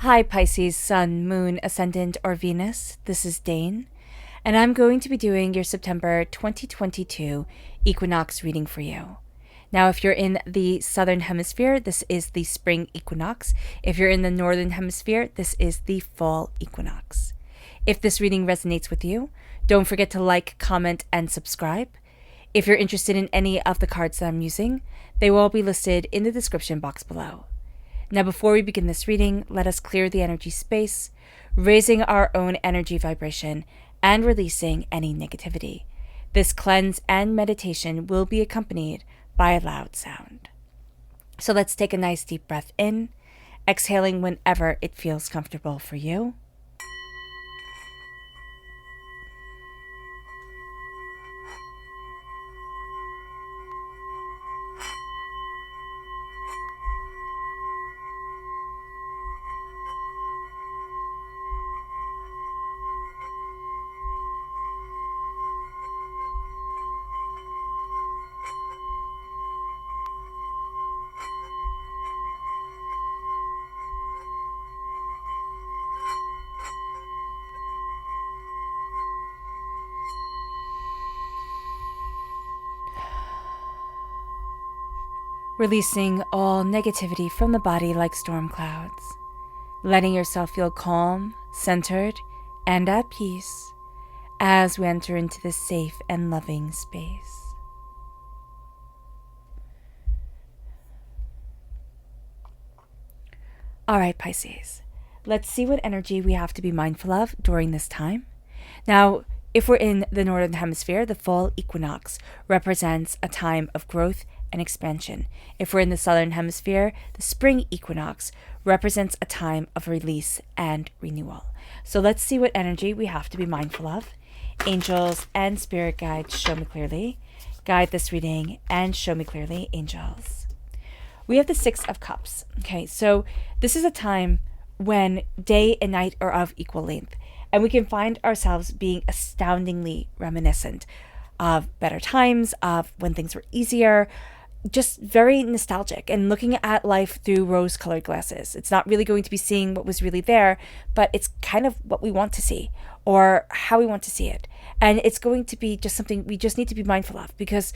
Hi Pisces, Sun, Moon, Ascendant, or Venus. This is Dane, and I'm going to be doing your September 2022 Equinox reading for you. Now, if you're in the Southern Hemisphere, this is the Spring Equinox. If you're in the Northern Hemisphere, this is the Fall Equinox. If this reading resonates with you, don't forget to like, comment, and subscribe. If you're interested in any of the cards that I'm using, they will all be listed in the description box below. Now, before we begin this reading, let us clear the energy space, raising our own energy vibration and releasing any negativity. This cleanse and meditation will be accompanied by a loud sound. So let's take a nice deep breath in, exhaling whenever it feels comfortable for you. Releasing all negativity from the body like storm clouds, letting yourself feel calm, centered, and at peace as we enter into this safe and loving space. All right, Pisces, let's see what energy we have to be mindful of during this time. Now, if we're in the Northern Hemisphere, the fall equinox represents a time of growth and expansion. If we're in the Southern Hemisphere, the spring equinox represents a time of release and renewal. So let's see what energy we have to be mindful of. Angels and spirit guides, show me clearly. Guide this reading and show me clearly, angels. We have the Six of Cups. Okay, so this is a time when day and night are of equal length, and we can find ourselves being astoundingly reminiscent of better times, of when things were easier, just very nostalgic and looking at life through rose-colored glasses. It's not really going to be seeing what was really there, but it's kind of what we want to see or how we want to see it. And it's going to be just something we just need to be mindful of, because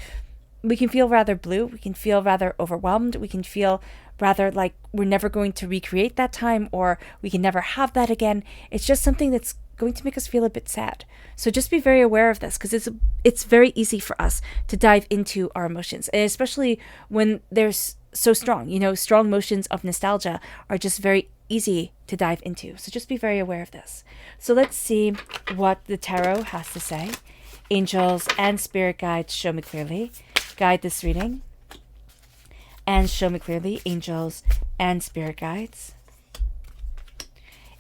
we can feel rather blue, we can feel rather overwhelmed, we can feel rather like we're never going to recreate that time, or we can never have that again. It's just something that's going to make us feel a bit sad. So just be very aware of this, because it's very easy for us to dive into our emotions, and especially when they're so strong. You know, strong emotions of nostalgia are just very easy to dive into. So just be very aware of this. So let's see what the tarot has to say. Angels and spirit guides, show me clearly. Guide this reading and show me clearly, angels and spirit guides.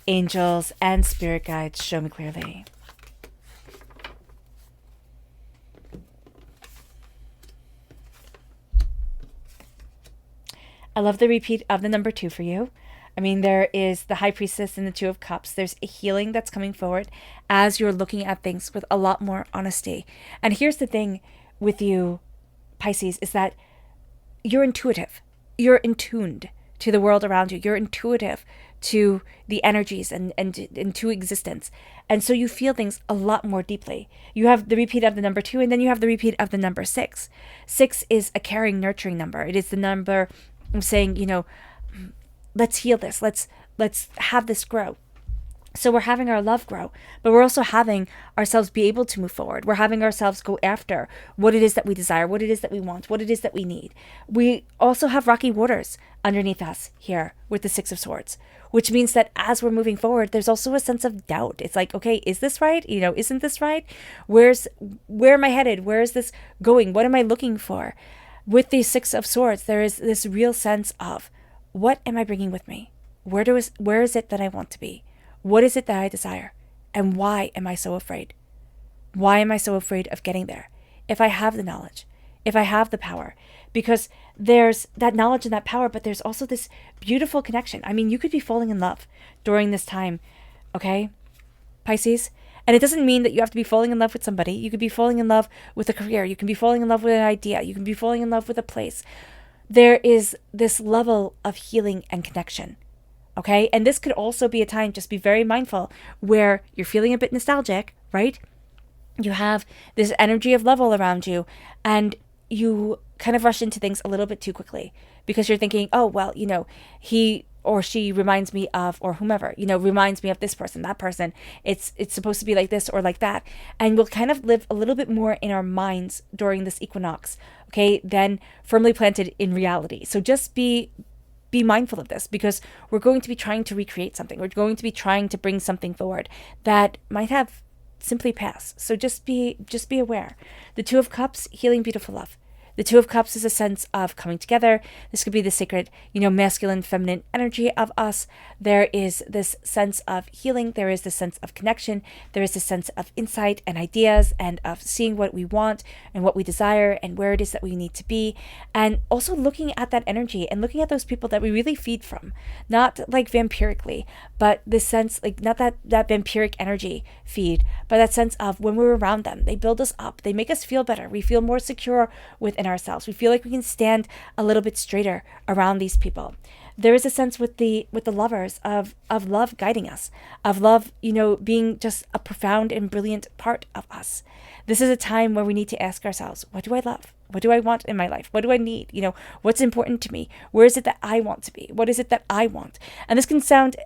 Angels and spirit guides, show me clearly. I love the repeat of the number 2 for you. I mean, there is the High Priestess and the Two of Cups. There's a healing that's coming forward as you're looking at things with a lot more honesty. And here's the thing with you, Pisces, is that you're intuitive. You're in tuned to the world around you. You're intuitive to the energies and to existence. And so you feel things a lot more deeply. You have the repeat of the number 2, and then you have the repeat of the number 6. 6 is a caring, nurturing number. It is the number saying, you know, let's heal this. Let's have this grow. So we're having our love grow, but we're also having ourselves be able to move forward. We're having ourselves go after what it is that we desire, what it is that we want, what it is that we need. We also have rocky waters underneath us here with the Six of Swords, which means that as we're moving forward, there's also a sense of doubt. It's like, okay, is this right? You know, isn't this right? Where am I headed? Where is this going? What am I looking for? With the Six of Swords, there is this real sense of, what am I bringing with me? Where is it that I want to be? What is it that I desire? And why am I so afraid? Why am I so afraid of getting there? If I have the knowledge, if I have the power, because there's that knowledge and that power, but there's also this beautiful connection. I mean, you could be falling in love during this time, okay, Pisces? And it doesn't mean that you have to be falling in love with somebody. You could be falling in love with a career. You can be falling in love with an idea. You can be falling in love with a place. There is this level of healing and connection. Okay. And this could also be a time, just be very mindful, where you're feeling a bit nostalgic, right? You have this energy of love all around you, and you kind of rush into things a little bit too quickly because you're thinking, oh, well, he or she reminds me of, or whomever, reminds me of this person, that person. It's supposed to be like this or like that. And we'll kind of live a little bit more in our minds during this equinox, okay, than firmly planted in reality. So just be mindful of this, because we're going to be trying to recreate something. We're going to be trying to bring something forward that might have simply passed. So just be aware. The Two of Cups, healing, beautiful love. The Two of Cups is a sense of coming together. This could be the sacred, masculine, feminine energy of us. There is this sense of healing. There is this sense of connection. There is this sense of insight and ideas, and of seeing what we want and what we desire and where it is that we need to be. And also looking at that energy and looking at those people that we really feed from, not like vampirically, but this sense, like not that vampiric energy feed, but that sense of when we're around them, they build us up. They make us feel better. We feel more secure within ourselves. We feel like we can stand a little bit straighter around these people. There is a sense with the lovers of love guiding us, of love, being just a profound and brilliant part of us. This is a time where we need to ask ourselves, what do I love? What do I want in my life? What do I need? What's important to me? Where is it that I want to be? What is it that I want? And this can sound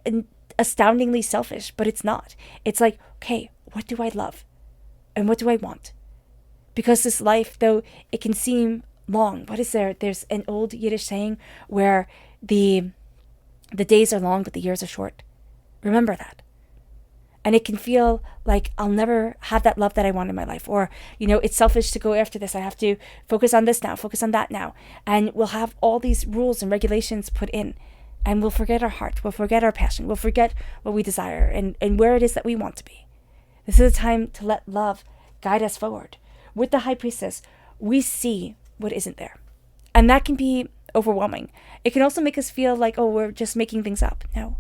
astoundingly selfish, but it's not. It's like, okay, what do I love? And what do I want? Because this life, though it can seem long, what is there? There's an old Yiddish saying where the days are long, but the years are short. Remember that. And it can feel like I'll never have that love that I want in my life. Or, it's selfish to go after this. I have to focus on this now, focus on that now. And we'll have all these rules and regulations put in. And we'll forget our heart. We'll forget our passion. We'll forget what we desire and where it is that we want to be. This is a time to let love guide us forward. With the High Priestess, we see what isn't there. And that can be overwhelming. It can also make us feel like, oh, we're just making things up. No.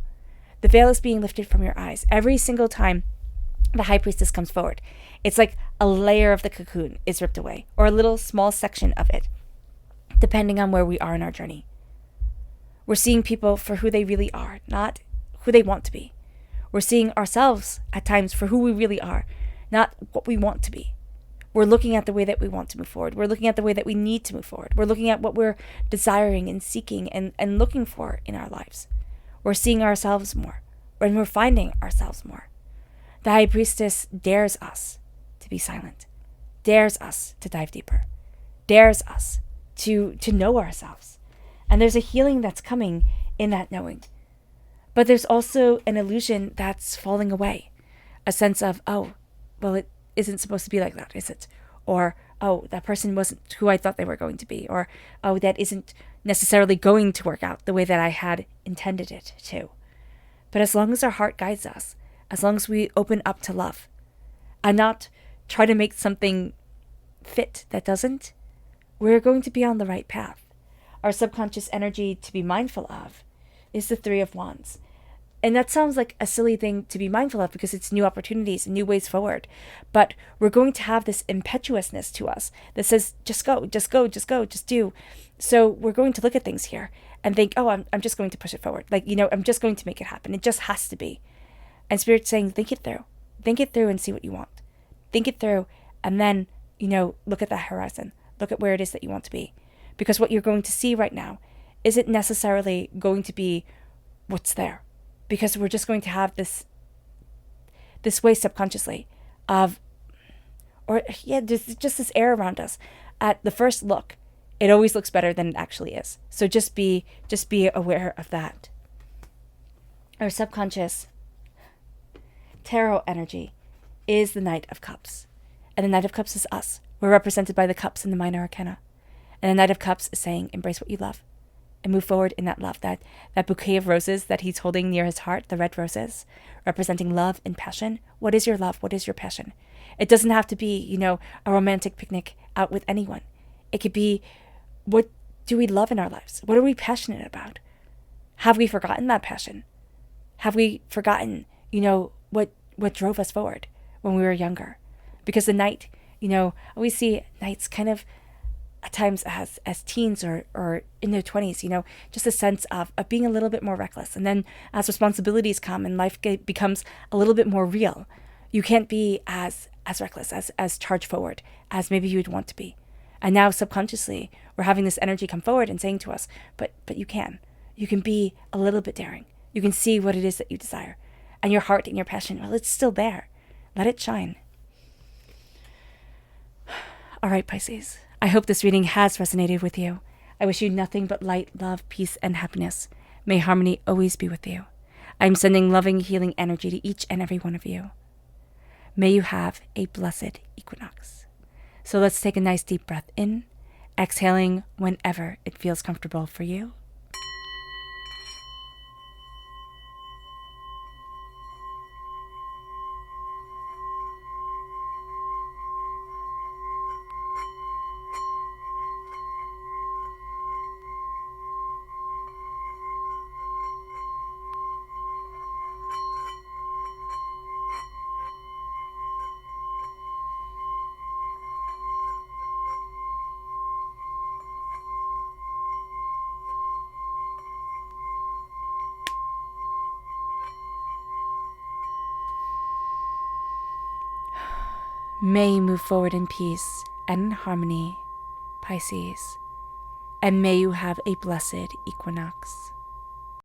The veil is being lifted from your eyes. Every single time the High Priestess comes forward, it's like a layer of the cocoon is ripped away, or a little small section of it, depending on where we are in our journey. We're seeing people for who they really are, not who they want to be. We're seeing ourselves at times for who we really are, not what we want to be. We're looking at the way that we want to move forward. We're looking at the way that we need to move forward. We're looking at what we're desiring and seeking and looking for in our lives. We're seeing ourselves more, and we're finding ourselves more. The High Priestess dares us to be silent, dares us to dive deeper, dares us to know ourselves. And there's a healing that's coming in that knowing. But there's also an illusion that's falling away. A sense of, oh, well, it isn't supposed to be like that, is it? Or, oh, that person wasn't who I thought they were going to be. Or, oh, that isn't necessarily going to work out the way that I had intended it to. But as long as our heart guides us, as long as we open up to love, and not try to make something fit that doesn't, we're going to be on the right path. Our subconscious energy to be mindful of is the Three of Wands. And that sounds like a silly thing to be mindful of because it's new opportunities and new ways forward. But we're going to have this impetuousness to us that says, just go, just go, just go, just do. So we're going to look at things here and think, oh, I'm just going to push it forward. Like, I'm just going to make it happen. It just has to be. And Spirit's saying, think it through. Think it through and see what you want. Think it through and then, look at that horizon. Look at where it is that you want to be. Because what you're going to see right now isn't necessarily going to be what's there. Because we're just going to have this way subconsciously of, there's just this air around us. At the first look, it always looks better than it actually is. So just be aware of that. Our subconscious tarot energy is the Knight of Cups. And the Knight of Cups is us. We're represented by the cups in the minor arcana. And the Knight of Cups is saying, embrace what you love. And move forward in that love, that bouquet of roses that he's holding near his heart, the red roses, representing love and passion. What is your love? What is your passion? It doesn't have to be, a romantic picnic out with anyone. It could be, what do we love in our lives? What are we passionate about? Have we forgotten that passion? Have we forgotten, what drove us forward when we were younger? Because the Knight, I always see Knights kind of at times as teens or in their 20s, just a sense of being a little bit more reckless. And then as responsibilities come and life becomes a little bit more real, you can't be as reckless, as charge forward as maybe you'd want to be. And now subconsciously, we're having this energy come forward and saying to us, but you can be a little bit daring. You can see what it is that you desire. And your heart and your passion, well, it's still there. Let it shine. All right, Pisces. I hope this reading has resonated with you. I wish you nothing but light, love, peace, and happiness. May harmony always be with you. I'm sending loving, healing energy to each and every one of you. May you have a blessed equinox. So let's take a nice deep breath in, exhaling whenever it feels comfortable for you. May you move forward in peace and in harmony, Pisces, and may you have a blessed equinox.